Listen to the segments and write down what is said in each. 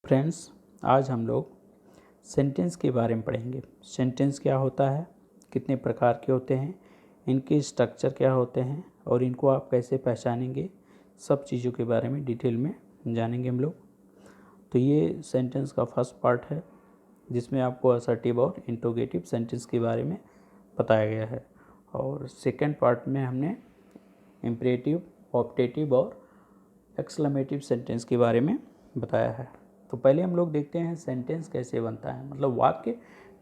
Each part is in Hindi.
फ्रेंड्स, आज हम लोग सेंटेंस के बारे में पढ़ेंगे। सेंटेंस क्या होता है, कितने प्रकार के होते हैं, इनके स्ट्रक्चर क्या होते हैं और इनको आप कैसे पहचानेंगे, सब चीज़ों के बारे में डिटेल में जानेंगे हम लोग। तो ये सेंटेंस का फर्स्ट पार्ट है जिसमें आपको असर्टिव और इंट्रोगेटिव सेंटेंस के बारे में बताया गया है, और सेकेंड पार्ट में हमने इम्परेटिव, ऑप्टेटिव और एक्सक्लेमेटिव सेंटेंस के बारे में बताया है। तो पहले हम लोग देखते हैं सेंटेंस कैसे बनता है, मतलब वाक्य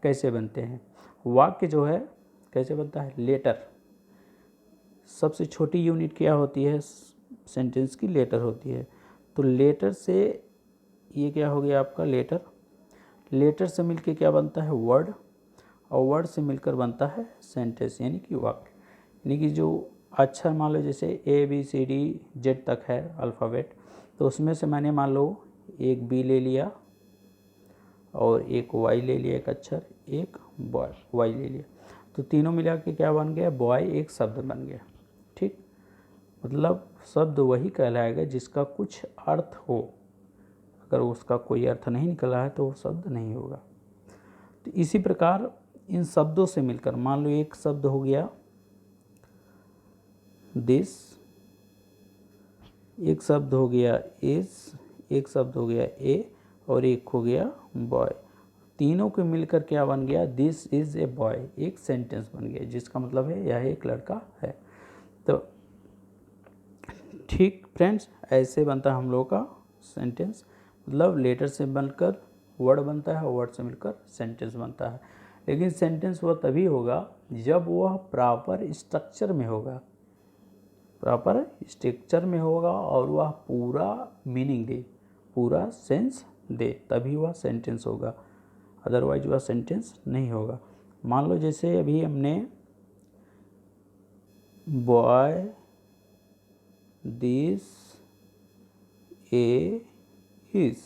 कैसे बनते हैं। वाक्य जो है कैसे बनता है, लेटर। सबसे छोटी यूनिट क्या होती है सेंटेंस की, लेटर होती है। तो लेटर से ये क्या हो गया आपका लेटर। लेटर से मिलके क्या बनता है, वर्ड, और वर्ड से मिलकर बनता है सेंटेंस यानी कि वाक्य। यानी कि जो अक्षर मान लो जैसे ABCD Z तक है अल्फ़ाबेट, तो उसमें से मैंने मान लो एक B ले लिया और एक Y ले लिया, एक अक्षर, एक बॉय Y ले लिया, तो तीनों मिला के क्या बन गया, बॉय एक शब्द बन गया। ठीक, मतलब शब्द वही कहलाएगा जिसका कुछ अर्थ हो। अगर उसका कोई अर्थ नहीं निकला है तो वो शब्द नहीं होगा। तो इसी प्रकार इन शब्दों से मिलकर मान लो एक शब्द हो गया दिस, एक शब्द हो गया इज, एक शब्द हो गया ए, और एक हो गया बॉय। तीनों को मिलकर क्या बन गया, दिस इज ए बॉय, एक सेंटेंस बन गया जिसका मतलब है यह एक लड़का है। तो ठीक फ्रेंड्स, ऐसे बनता है हम लोगों का सेंटेंस, मतलब लेटर से बनकर वर्ड बनता है, वर्ड से मिलकर सेंटेंस बनता है। लेकिन सेंटेंस वह तभी होगा जब वह प्रॉपर स्ट्रक्चर में होगा, प्रॉपर स्ट्रक्चर में होगा और वह पूरा मीनिंग दे, पूरा सेंस दे, तभी वह सेंटेंस होगा, अदरवाइज वह सेंटेंस नहीं होगा। मान लो जैसे अभी हमने बॉय दिस ए इज,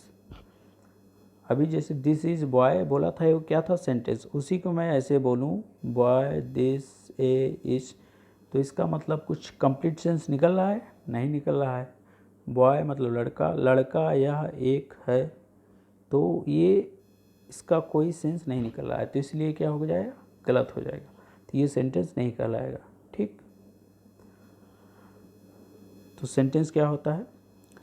अभी जैसे दिस इज बॉय बोला था, वो क्या था, सेंटेंस। उसी को मैं ऐसे बोलूँ बॉय दिस ए इज, तो इसका मतलब कुछ कंप्लीट सेंस निकल रहा है, नहीं निकल रहा है। बॉय मतलब लड़का, लड़का यह एक है, तो ये इसका कोई सेंस नहीं निकल रहा है, तो इसलिए क्या हो जाएगा, गलत हो जाएगा, तो ये सेंटेंस नहीं कहलाएगा। ठीक, तो सेंटेंस क्या होता है,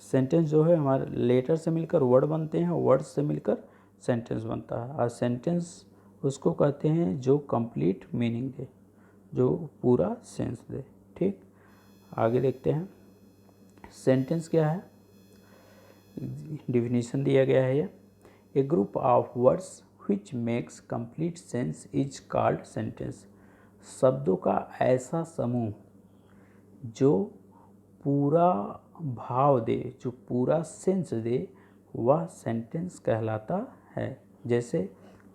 सेंटेंस जो है हमारे लेटर से मिलकर वर्ड बनते हैं, वर्ड से मिलकर सेंटेंस बनता है, और सेंटेंस उसको कहते हैं जो कंप्लीट मीनिंग दे, जो पूरा सेंस दे। ठीक, आगे देखते हैं सेंटेंस क्या है। डिफिनीशन दिया गया है ये, a group of words which makes complete sense is called sentence. शब्दों का ऐसा समूह जो पूरा भाव दे, जो पूरा सेंस दे, वह सेंटेंस कहलाता है। जैसे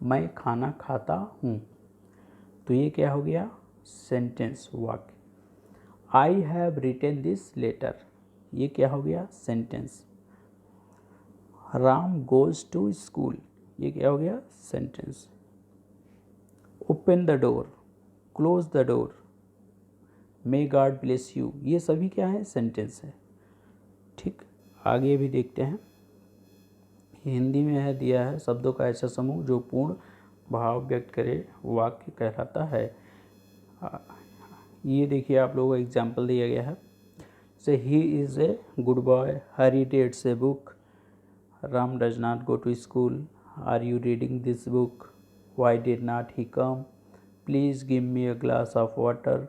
मैं खाना खाता हूँ, तो ये क्या हो गया, सेंटेंस, वाक्य। I have written this letter, ये क्या हो गया, sentence. Ram goes to school, ये क्या हो गया, sentence. Open the door, close the door, may God bless you, ये सभी क्या है, सेंटेंस है। ठीक, आगे भी देखते हैं। हिंदी में है दिया है, शब्दों का ऐसा समूह जो पूर्ण भाव व्यक्त करे, वाक्य कहलाता है। ये देखिए आप लोगों को एग्जाम्पल दिया गया है। से he is a good boy, Hari reads a book, Ram does not go to school, are you reading this book, why did not he come, please give me a glass of water,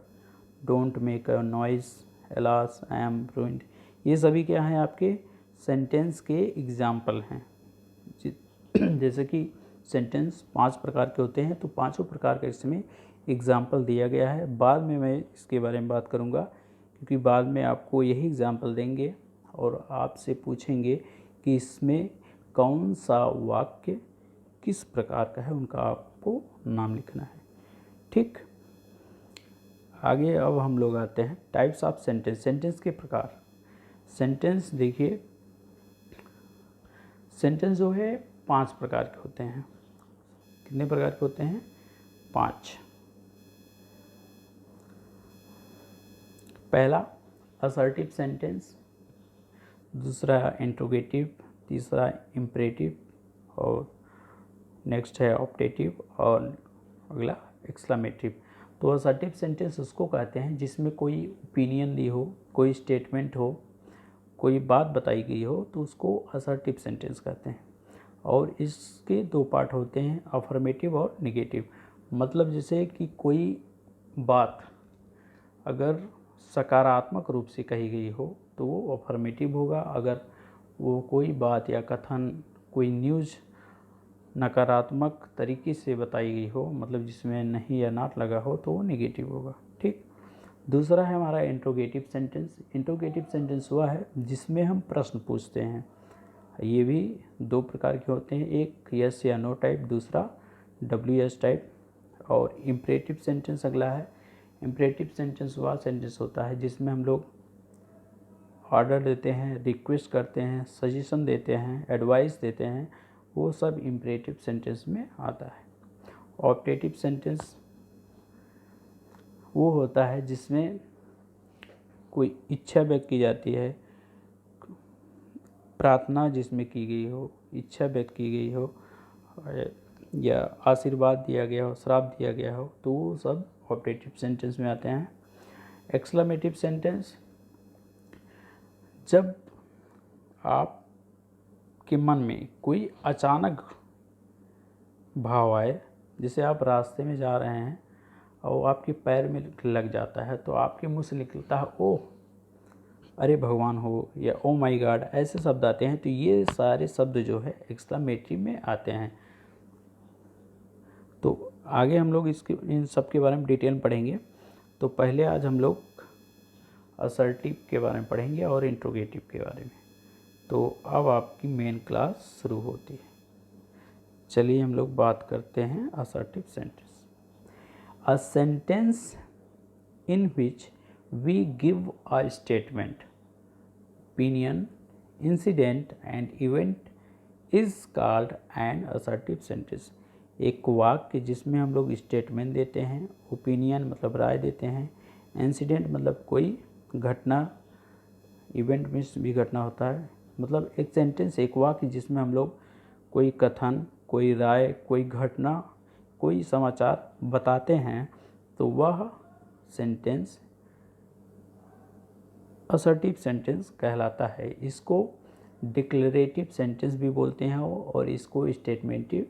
don't make a noise, alas I am ruined. ये सभी क्या हैं, आपके सेंटेंस के एग्जाम्पल हैं। जैसे कि सेंटेंस 5 प्रकार के होते हैं, तो पांचों प्रकार का इसमें एग्जाम्पल दिया गया है। बाद में मैं इसके बारे में बात करूँगा, क्योंकि बाद में आपको यही एग्जाम्पल देंगे और आपसे पूछेंगे कि इसमें कौन सा वाक्य किस प्रकार का है, उनका आपको नाम लिखना है। ठीक, आगे अब हम लोग आते हैं टाइप्स ऑफ सेंटेंस, सेंटेंस के प्रकार। सेंटेंस देखिए, सेंटेंस जो है 5 प्रकार के होते हैं। कितने प्रकार के होते हैं, 5। पहला असर्टिव सेंटेंस, दूसरा इंट्रोगेटिव, तीसरा इम्परेटिव, और नेक्स्ट है ऑप्टेटिव, और अगला एक्सक्लेमेटिव। तो असर्टिव सेंटेंस उसको कहते हैं जिसमें कोई ओपिनियन दी हो, कोई स्टेटमेंट हो, कोई बात बताई गई हो, तो उसको असर्टिव सेंटेंस कहते हैं। और इसके दो पार्ट होते हैं, अफर्मेटिव और निगेटिव। मतलब जैसे कि कोई बात अगर सकारात्मक रूप से कही गई हो तो वो अफर्मेटिव होगा, अगर वो कोई बात या कथन, कोई न्यूज़ नकारात्मक तरीके से बताई गई हो, मतलब जिसमें नहीं या नॉट लगा हो, तो वो निगेटिव होगा। ठीक। दूसरा है हमारा इंट्रोगेटिव सेंटेंस। इंट्रोगेटिव सेंटेंस हुआ है जिसमें हम प्रश्न पूछते हैं। ये भी दो प्रकार के होते हैं, एक यस या नो टाइप, दूसरा WS टाइप। और इम्परेटिव सेंटेंस अगला है। इम्परेटिव सेंटेंस वह सेंटेंस होता है जिसमें हम लोग ऑर्डर देते हैं, रिक्वेस्ट करते हैं, सजेशन देते हैं, एडवाइस देते हैं, वो सब इम्परेटिव सेंटेंस में आता है। ऑप्टेटिव सेंटेंस वो होता है जिसमें कोई इच्छा व्यक्त की जाती है, प्रार्थना जिसमें की गई हो, इच्छा व्यक्त की गई हो, या आशीर्वाद दिया गया हो, श्राप दिया गया हो, तो वो सब ऑप्टेटिव सेंटेंस में आते हैं। एक्सक्लेमेटिव सेंटेंस जब आपके मन में कोई अचानक भाव आए, जैसे आप रास्ते में जा रहे हैं और आपके पैर में लग जाता है, तो आपके मुंह से निकलता है ओह, अरे भगवान हो, या ओ माई गॉड, ऐसे शब्द आते हैं। तो ये सारे शब्द जो है एक्सक्लेमेटिव में आते हैं। तो आगे हम लोग इसके इन सब के बारे में डिटेल में पढ़ेंगे। तो पहले आज हम लोग असर्टिव के बारे में पढ़ेंगे और इंट्रोगेटिव के बारे में। तो अब आपकी मेन क्लास शुरू होती है। चलिए हम लोग बात करते हैं assertive sentence. A sentence in which we give a statement, opinion, incident and event is called an assertive sentence। एक वाक्य जिसमें हम लोग स्टेटमेंट देते हैं, ओपिनियन मतलब राय देते हैं, इंसिडेंट मतलब कोई घटना, इवेंट में भी घटना होता है, मतलब एक सेंटेंस, एक वाक्य जिसमें हम लोग कोई कथन, कोई राय, कोई घटना, कोई समाचार बताते हैं, तो वह सेंटेंस असर्टिव सेंटेंस कहलाता है। इसको डिक्लेरेटिव सेंटेंस भी बोलते हैं और इसको स्टेटमेंटिव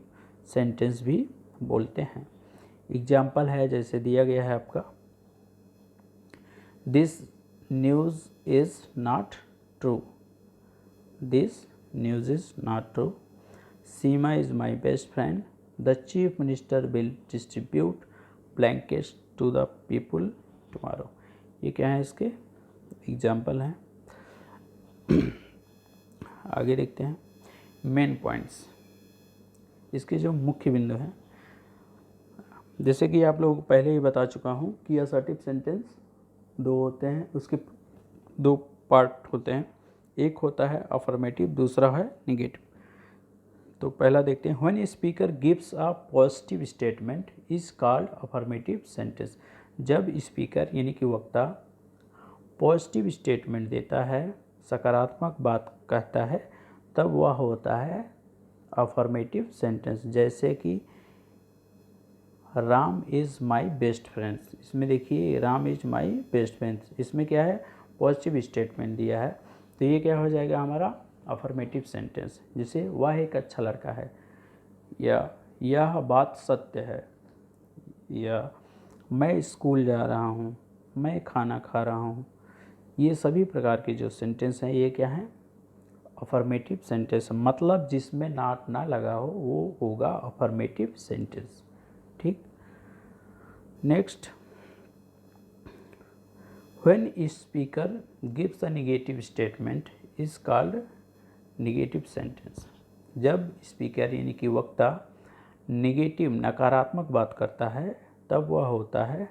सेंटेंस भी बोलते हैं। एग्जाम्पल है जैसे दिया गया है आपका, this news is not true, this news is not true, Seema is my best friend, the chief minister will distribute blankets to the people tomorrow. ये क्या है, इसके एग्जाम्पल हैं। आगे देखते हैं मेन पॉइंट्स, इसके जो मुख्य बिंदु हैं। जैसे कि आप लोगों को पहले ही बता चुका हूँ कि असर्टिव सेंटेंस दो होते हैं, उसके दो पार्ट होते हैं, एक होता है अफर्मेटिव, दूसरा है निगेटिव। तो पहला देखते हैं, when speaker gives a positive statement is called affirmative sentence. जब स्पीकर यानी कि वक्ता पॉजिटिव स्टेटमेंट देता है, सकारात्मक बात कहता है, तब वह होता है अफर्मेटिव सेंटेंस। जैसे कि Ram is my best friends, इसमें देखिए Ram is my best friends, इसमें क्या है, पॉजिटिव स्टेटमेंट दिया है, तो ये क्या हो जाएगा हमारा अफर्मेटिव सेंटेंस। जैसे वह एक अच्छा लड़का है, या यह बात सत्य है, या मैं स्कूल जा रहा हूँ, मैं खाना खा रहा हूँ। ये सभी प्रकार के जो सेंटेंस हैं ये क्या हैं, अफर्मेटिव सेंटेंस। मतलब जिसमें नॉट ना लगा हो वो होगा अफर्मेटिव सेंटेंस। ठीक। Next, when speaker gives a negative statement is called negative sentence. जब स्पीकर यानी कि वक्ता नेगेटिव नकारात्मक बात करता है, तब वह होता है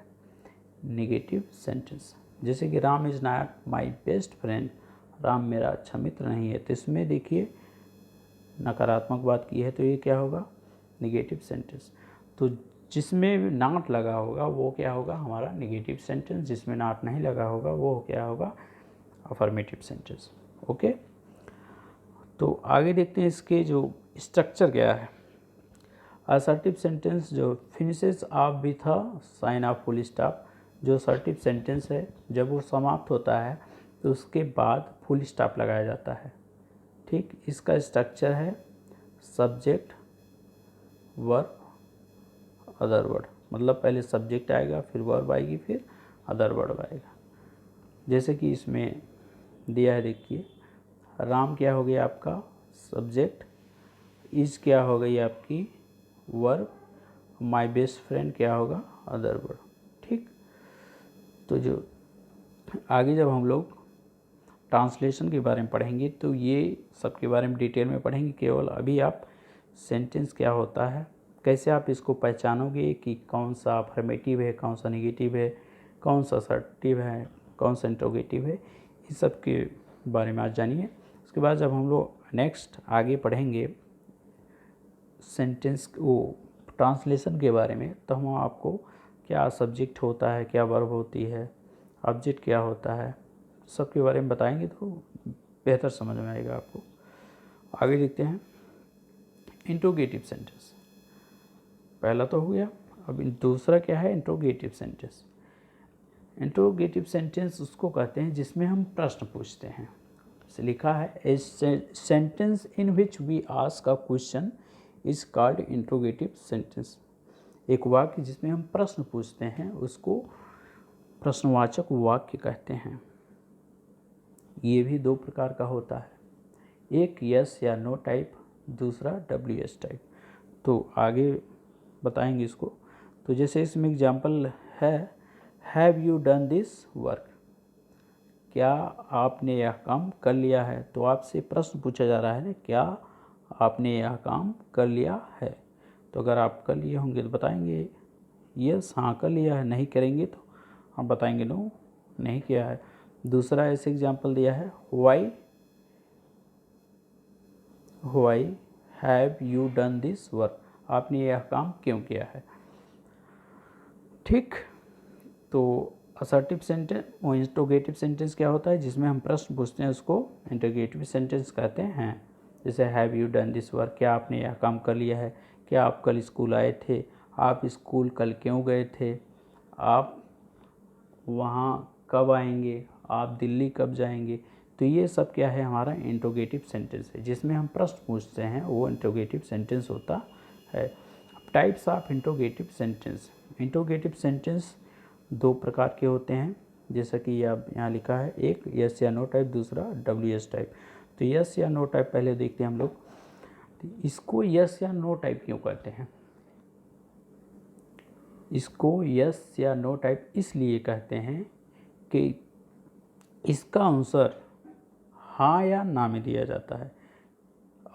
नेगेटिव सेंटेंस। जैसे कि Ram is not my best friend, Ram मेरा अच्छा मित्र नहीं है, तो इसमें देखिए नकारात्मक बात की है, तो ये क्या होगा, नेगेटिव सेंटेंस। तो जिसमें नॉट लगा होगा वो क्या होगा, हमारा नेगेटिव सेंटेंस, जिसमें नॉट नहीं लगा होगा वो क्या होगा, अफर्मेटिव सेंटेंस। ओके। तो आगे देखते हैं इसके जो स्ट्रक्चर क्या है। असर्टिव सेंटेंस जो finishes off with a sign of full stop, जो असर्टिव सेंटेंस है जब वो समाप्त होता है तो उसके बाद फुल स्टॉप लगाया जाता है। ठीक, इसका स्ट्रक्चर है सब्जेक्ट, वर्ब, अदर वर्ड। मतलब पहले सब्जेक्ट आएगा, फिर वर्ब आएगी, फिर अदर वर्ड आएगा। जैसे कि इसमें दिया है, देखिए राम क्या हो गया आपका सब्जेक्ट, इज क्या हो गई आपकी वर्ब, माय बेस्ट फ्रेंड क्या होगा अदर वर्ड। ठीक, तो जो आगे जब हम लोग ट्रांसलेशन के बारे में पढ़ेंगे तो ये सब के बारे में डिटेल में पढ़ेंगे। केवल अभी आप सेंटेंस क्या होता है, कैसे आप इसको पहचानोगे कि कौन सा अफर्मेटिव है, कौन सा नेगेटिव है, कौन सा असर्टिव है, कौन सा इंट्रोगेटिव है, इस सब के बारे में आज जानिए। उसके बाद जब हम लोग नेक्स्ट आगे पढ़ेंगे सेंटेंस वो ट्रांसलेशन के बारे में, तो हम आपको क्या सब्जेक्ट होता है, क्या वर्ब होती है, ऑब्जेक्ट क्या होता है, सब के बारे में बताएंगे तो बेहतर समझ में आएगा आपको। आगे देखते हैं इंट्रोगेटिव सेंटेंस। पहला तो हो गया, अब दूसरा क्या है इंट्रोगेटिव सेंटेंस। इंट्रोगेटिव सेंटेंस उसको कहते हैं जिसमें हम प्रश्न पूछते हैं। से लिखा है a sentence in which we ask a question is called interrogative sentence. एक वाक्य जिसमें हम प्रश्न पूछते हैं उसको प्रश्नवाचक वाक्य कहते हैं। ये भी दो प्रकार का होता है, एक यस या नो टाइप, दूसरा WS टाइप। तो आगे बताएंगे इसको। तो जैसे इसमें एग्जाम्पल है, have you done this work, क्या आपने यह काम कर लिया है। तो आपसे प्रश्न पूछा जा रहा है, क्या आपने यह काम कर लिया है। तो अगर आप कर लिए होंगे तो बताएंगे यस हाँ कर लिया है, नहीं करेंगे तो हम बताएंगे नो नहीं किया है। दूसरा ऐसे एग्जाम्पल दिया है, why have you done this work, आपने यह काम क्यों किया है। ठीक, तो असर्टिव सेंटेंस वो इंट्रोगेटिव सेंटेंस क्या होता है जिसमें हम प्रश्न पूछते हैं उसको इंट्रोगेटिव सेंटेंस कहते हैं। जैसे have you done this work, क्या आपने यह काम कर लिया है, क्या आप कल स्कूल आए थे, आप स्कूल कल क्यों गए थे, आप वहाँ कब आएंगे, आप दिल्ली कब जाएंगे। तो ये सब क्या है हमारा इंट्रोगेटिव सेंटेंस है, जिसमें हम प्रश्न पूछते हैं वो इंट्रोगेटिव सेंटेंस होता है। Types of interrogative sentence. Interrogative sentence दो प्रकार के होते हैं, जैसा कि यहाँ लिखा है, एक यस या नो टाइप, दूसरा WS टाइप। तो यस या नो टाइप पहले देखते हैं हम लोग। इसको यस या नो टाइप क्यों कहते हैं, इसको यस या नो टाइप इसलिए कहते हैं कि इसका आंसर हाँ या ना में दिया जाता है,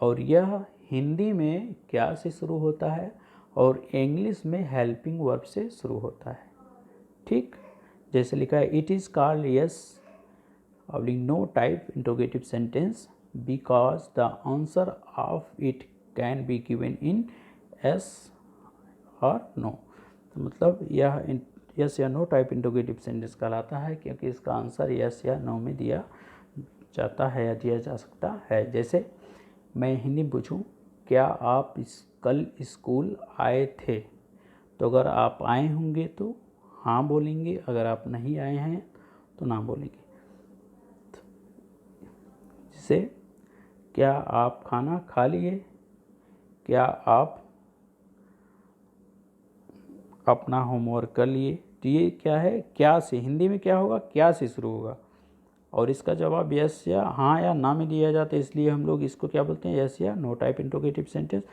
और यह हिंदी में क्या से शुरू होता है और इंग्लिश में हेल्पिंग वर्ब से शुरू होता है। ठीक, जैसे लिखा है, it is called yes no type interrogative sentence because the answer of it can be given in yes और नो। तो मतलब यह यस या नो टाइप इंट्रोगेटिव सेंटेंस कहलाता है क्योंकि इसका आंसर यस या नो में दिया जाता है या दिया जा सकता है। जैसे मैं हिंदी में पूछूं, क्या आप कल स्कूल आए थे, तो अगर आप आए होंगे तो हाँ बोलेंगे, अगर आप नहीं आए हैं तो ना बोलेंगे। जैसे क्या आप खाना खा लिए, क्या आप अपना होमवर्क कर लिए। तो ये क्या है, क्या से, हिंदी में क्या होगा, क्या से शुरू होगा, और इसका जवाब यस या हाँ या ना में दिया जाता है, इसलिए हम लोग इसको क्या बोलते हैं, यस या नो टाइप इंट्रोगेटिव सेंटेंस।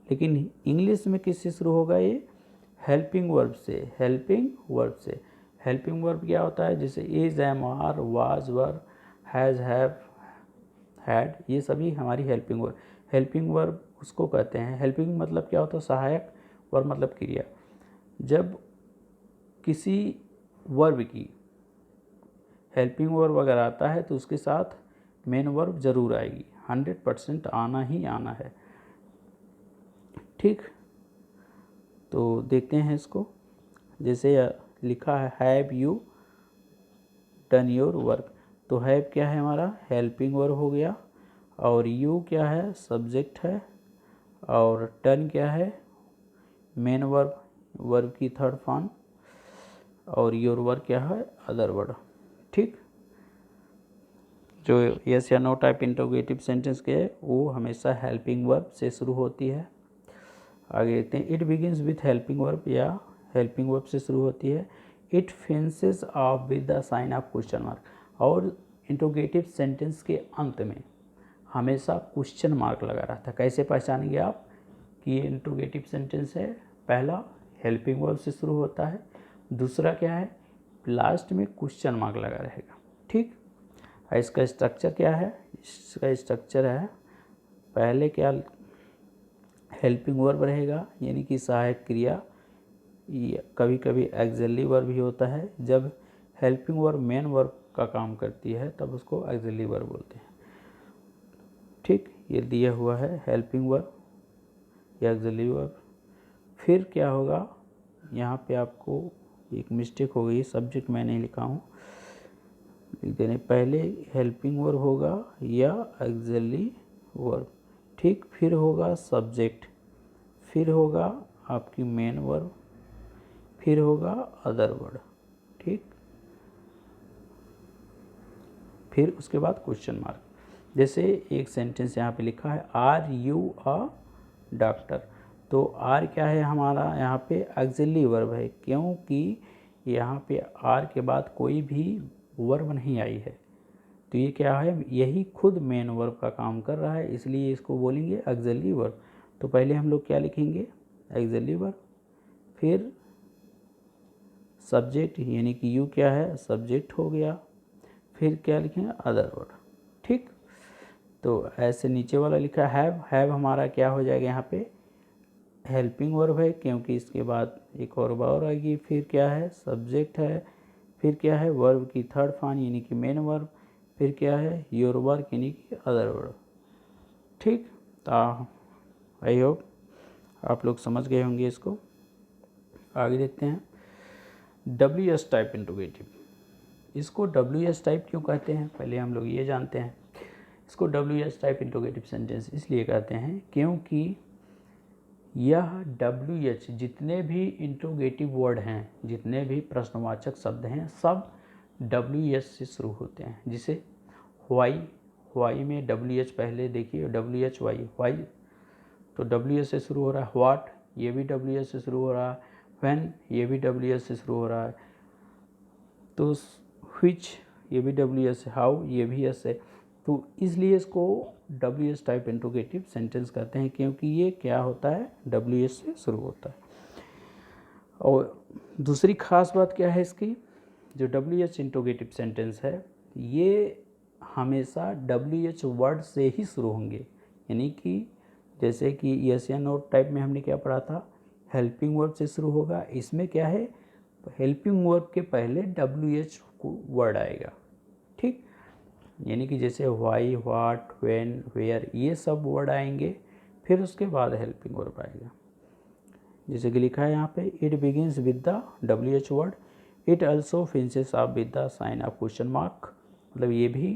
लेकिन इंग्लिश में किससे शुरू होगा, ये हेल्पिंग वर्ब से। हेल्पिंग वर्ब से, हेल्पिंग वर्ब क्या होता है, जैसे is, am, are, was, were, has, have, had, ये सभी हमारी हेल्पिंग वर्ब। हेल्पिंग वर्ब उसको कहते हैं, हेल्पिंग मतलब क्या होता है, सहायक, वर्ब मतलब क्रिया। जब किसी वर्ब की हेल्पिंग वर्ब अगर आता है तो उसके साथ मेन वर्ब जरूर आएगी, 100% आना ही आना है। ठीक, तो देखते हैं इसको। जैसे लिखा है, have you done your work, तो हैव क्या है हमारा हेल्पिंग वर्ब हो गया, और यू क्या है, सब्जेक्ट है, और टर्न क्या है, मेन वर्ब, वर्ब की थर्ड फॉर्म, और योर वर्ब क्या है, अदर वर्ड। ठीक, जो यस या नो टाइप इंटरोगेटिव सेंटेंस के है वो हमेशा हेल्पिंग वर्ब से शुरू होती है। आगे देखते हैं, it begins with helping verb, या हेल्पिंग वर्ब से शुरू होती है। It finishes off with the sign of question mark, और इंटरोगेटिव सेंटेंस के अंत में हमेशा क्वेश्चन मार्क लगा रहता है। कैसे पहचानेंगे आप कि ये इंटरोगेटिव सेंटेंस है? पहला हेल्पिंग वर्ब से शुरू होता है, दूसरा क्या है, लास्ट में क्वेश्चन मार्क लगा रहेगा। ठीक, इसका स्ट्रक्चर क्या है? इसका स्ट्रक्चर है, पहले क्या हेल्पिंग वर्ब रहेगा, यानी कि सहायक क्रिया, कभी कभी एक्सिलरी वर्ब भी होता है। जब हेल्पिंग वर्ब मेन वर्ब का काम करती है तब उसको एक्सिलरी वर्ब बोलते हैं। ठीक, ये दिया हुआ है हेल्पिंग वर्ब या एक्सिलरी वर्ब। फिर क्या होगा, यहाँ पे आपको एक मिस्टेक हो गई, सब्जेक्ट मैं नहीं लिखा हूँ, लिख देने, पहले हेल्पिंग वर्ब होगा या एक्सिलरी वर्ब। ठीक, फिर होगा सब्जेक्ट, फिर होगा आपकी मेन वर्ब, फिर होगा अदर वर्ड। ठीक, फिर उसके बाद क्वेश्चन मार्क। जैसे एक सेंटेंस यहाँ पे लिखा है, आर यू अ डॉक्टर, तो आर क्या है हमारा यहाँ पे ऑक्सिलरी वर्ब है, क्योंकि यहाँ पे आर के बाद कोई भी वर्ब नहीं आई है, तो ये क्या है, यही खुद मेन वर्ब का काम कर रहा है, इसलिए इसको बोलेंगे ऑक्सिलरी वर्ब। तो पहले हम लोग क्या लिखेंगे, ऑक्सिलरी वर्ब, फिर सब्जेक्ट, यानी कि यू क्या है, सब्जेक्ट हो गया, फिर क्या लिखेंगे, अदर वर्ड। ठीक, तो ऐसे नीचे वाला लिखा हैव हमारा क्या हो जाएगा, यहाँ पे हेल्पिंग वर्ब है, क्योंकि इसके बाद एक और बार आएगी, फिर क्या है, सब्जेक्ट है, फिर क्या है, वर्ब की थर्ड फॉर्म यानी कि मेन वर्ब, फिर क्या है, योर वर्ब यानी कि अदर वर्ब। ठीक, तो आई होप आप लोग समझ गए होंगे इसको। आगे देखते हैं, WS टाइप इंटरोगेटिव। इसको WS टाइप क्यों कहते हैं, पहले हम लोग ये जानते हैं। इसको WS टाइप इंटरोगेटिव सेंटेंस इसलिए कहते हैं क्योंकि यह WH जितने भी इंटरोगेटिव वर्ड हैं, जितने भी प्रश्नवाचक शब्द हैं, सब WH से शुरू होते हैं। जिसे वाई में WH पहले देखिए, WH वाई, तो WH से शुरू हो रहा है। व्हाट, ये भी WH से शुरू हो रहा है। व्हेन, ये भी WH से शुरू हो रहा है। तो व्हिच, ये भी WH है। हाउ, ये भी एस है। तो इसलिए इसको WH टाइप इंटरोगेटिव सेंटेंस कहते हैं, क्योंकि ये क्या होता है, WH से शुरू होता है। और दूसरी खास बात क्या है इसकी, जो WH इंटरोगेटिव सेंटेंस है ये हमेशा WH वर्ड से ही शुरू होंगे, यानी कि जैसे कि यस या नो टाइप में हमने क्या पढ़ा था, हेल्पिंग वर्ब से शुरू होगा। इसमें क्या है, हेल्पिंग वर्ब के पहले WH वर्ड आएगा। ठीक, यानी कि जैसे वाई, व्हाट, व्हेन, वेयर, ये सब वर्ड आएंगे, फिर उसके बाद हेल्पिंग वर्ब आएगा। जैसे कि लिखा है यहाँ पे, it begins with the WH word, it also finishes off with the sign of question mark, मतलब ये भी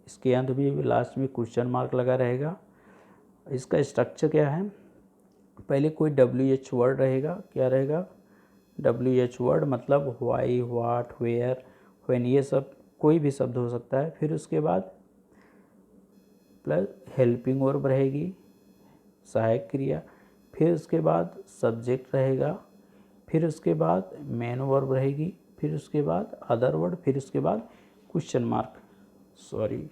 इसके अंत भी लास्ट में क्वेश्चन मार्क लगा रहेगा। इसका स्ट्रक्चर क्या है, पहले कोई WH वर्ड रहेगा, क्या रहेगा, WH वर्ड, मतलब वाई, व्हाट, वेयर, व्हेन, ये सब कोई भी शब्द हो सकता है। फिर उसके बाद प्लस हेल्पिंग वर्ब रहेगी, सहायक क्रिया, फिर उसके बाद सब्जेक्ट रहेगा, फिर उसके बाद मेन वर्ब रहेगी, फिर उसके बाद अदर वर्ड, फिर उसके बाद क्वेश्चन मार्क, सॉरी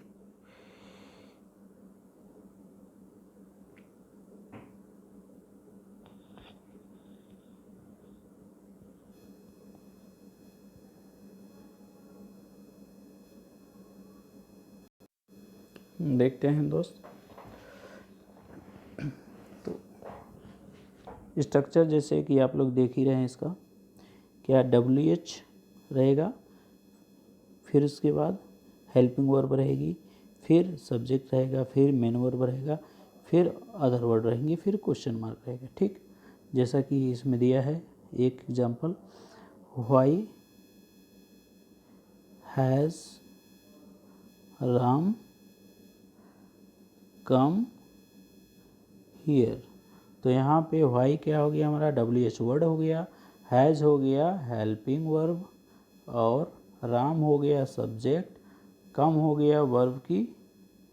देखते हैं दोस्त। तो स्ट्रक्चर जैसे कि आप लोग देख ही रहे हैं इसका, क्या WH रहेगा, फिर उसके बाद हेल्पिंग वर्ब रहेगी, फिर सब्जेक्ट रहेगा, फिर मेन वर्ब रहेगा, फिर अदर वर्ड रहेंगे, फिर क्वेश्चन मार्क रहेगा। ठीक, जैसा कि इसमें दिया है एक example, why has Ram come here. तो यहाँ पे वाई क्या हो गया हमारा, WH वर्ड हो गया, हैज़ हो गया हेल्पिंग वर्ब, और राम हो गया सब्जेक्ट, कम हो गया वर्ब की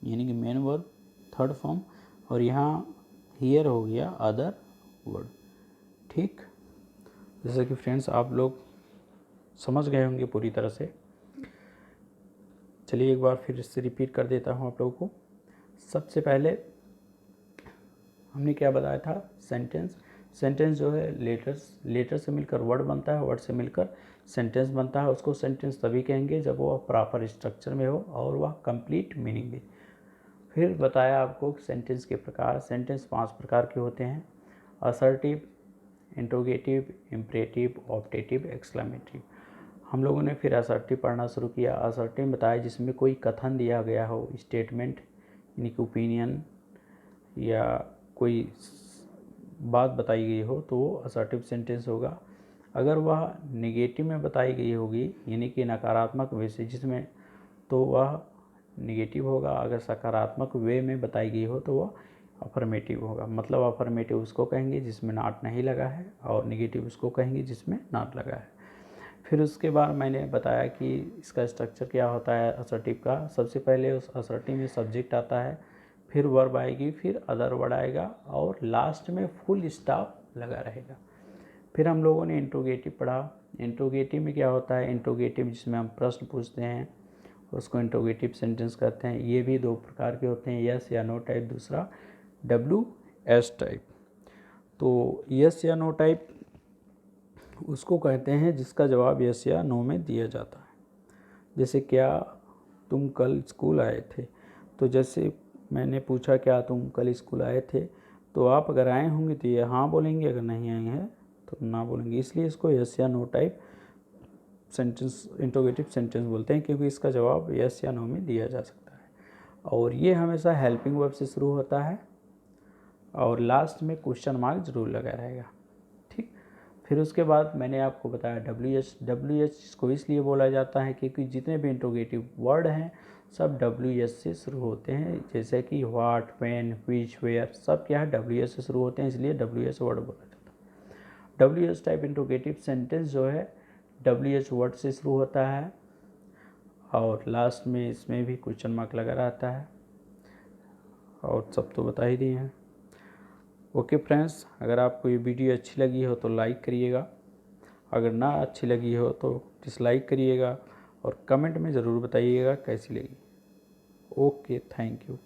यानी कि मेन वर्ब थर्ड फॉर्म, और यहाँ हियर हो गया अदर वर्ड। ठीक, जैसे कि फ्रेंड्स आप लोग समझ गए होंगे पूरी तरह से। चलिए एक बार फिर इससे रिपीट कर देता हूँ आप लोगों को। सबसे पहले हमने क्या बताया था, सेंटेंस। सेंटेंस जो है लेटर से मिलकर वर्ड बनता है, वर्ड से मिलकर सेंटेंस बनता है। उसको सेंटेंस तभी कहेंगे जब वह प्रॉपर स्ट्रक्चर में हो और वह कंप्लीट मीनिंग दे। फिर बताया आपको सेंटेंस के प्रकार। सेंटेंस 5 प्रकार के होते हैं, assertive, interrogative, imperative, optative, exclamative. हम लोगों ने फिर असर्टिव पढ़ना शुरू किया। असर्टिव बताया जिसमें कोई कथन दिया गया हो, स्टेटमेंट यानी कि ओपिनियन या कोई बात बताई गई हो तो वो असर्टिव सेंटेंस होगा। अगर वह नेगेटिव में बताई गई होगी यानी कि नकारात्मक वे से जिसमें, तो वह नेगेटिव होगा। अगर सकारात्मक वे में बताई गई हो तो वह अफर्मेटिव होगा। मतलब अफर्मेटिव उसको कहेंगे जिसमें नॉट नहीं लगा है, और नेगेटिव उसको कहेंगे जिसमें नॉट लगा है। फिर उसके बाद मैंने बताया कि इसका स्ट्रक्चर क्या होता है असर्टिव का। सबसे पहले उस असर्टिव में सब्जेक्ट आता है, फिर वर्ब आएगी, फिर अदर वर्ड आएगा, और लास्ट में फुल स्टॉप लगा रहेगा। फिर हम लोगों ने इंट्रोगेटिव पढ़ा। इंट्रोगेटिव में क्या होता है, इंट्रोगेटिव जिसमें हम प्रश्न पूछते हैं उसको इंट्रोगेटिव सेंटेंस कहते हैं। ये भी 2 प्रकार के होते हैं, यस या नो टाइप, दूसरा WS टाइप। तो यस या नो टाइप उसको कहते हैं जिसका जवाब यस या नो में दिया जाता है। जैसे क्या तुम कल स्कूल आए थे, तो जैसे मैंने पूछा क्या तुम कल स्कूल आए थे, तो आप अगर आए होंगे तो ये हाँ बोलेंगे, अगर नहीं आए हैं तो ना बोलेंगे। इसलिए इसको यस या no type sentence, interrogative sentence बोलते हैं, क्योंकि इसका जवाब यस या नो में दिया जा सकता है। और ये हमेशा हेल्पिंग वर्ब से शुरू होता है और लास्ट में क्वेश्चन मार्क जरूर लगा रहेगा। ठीक, फिर उसके बाद मैंने आपको बताया WH इसको इसलिए बोला जाता है क्योंकि जितने भी इंट्रोगेटिव वर्ड हैं सब WH से शुरू होते हैं। जैसे कि व्हाट, व्हेन, व्हिच, वेयर, सब क्या है WH से शुरू होते हैं, इसलिए WH वर्ड बोला जाता है। WH टाइप इंट्रोगेटिव सेंटेंस जो है WH वर्ड से शुरू होता है और लास्ट में इसमें भी क्वेश्चन मार्क लगा रहता है, और सब तो बता ही दिए हैं। ओके फ्रेंड्स, अगर आपको ये वीडियो अच्छी लगी हो तो लाइक करिएगा, अगर ना अच्छी लगी हो तो डिसलाइक करिएगा, और कमेंट में ज़रूर बताइएगा कैसी लगी। Okay, thank you.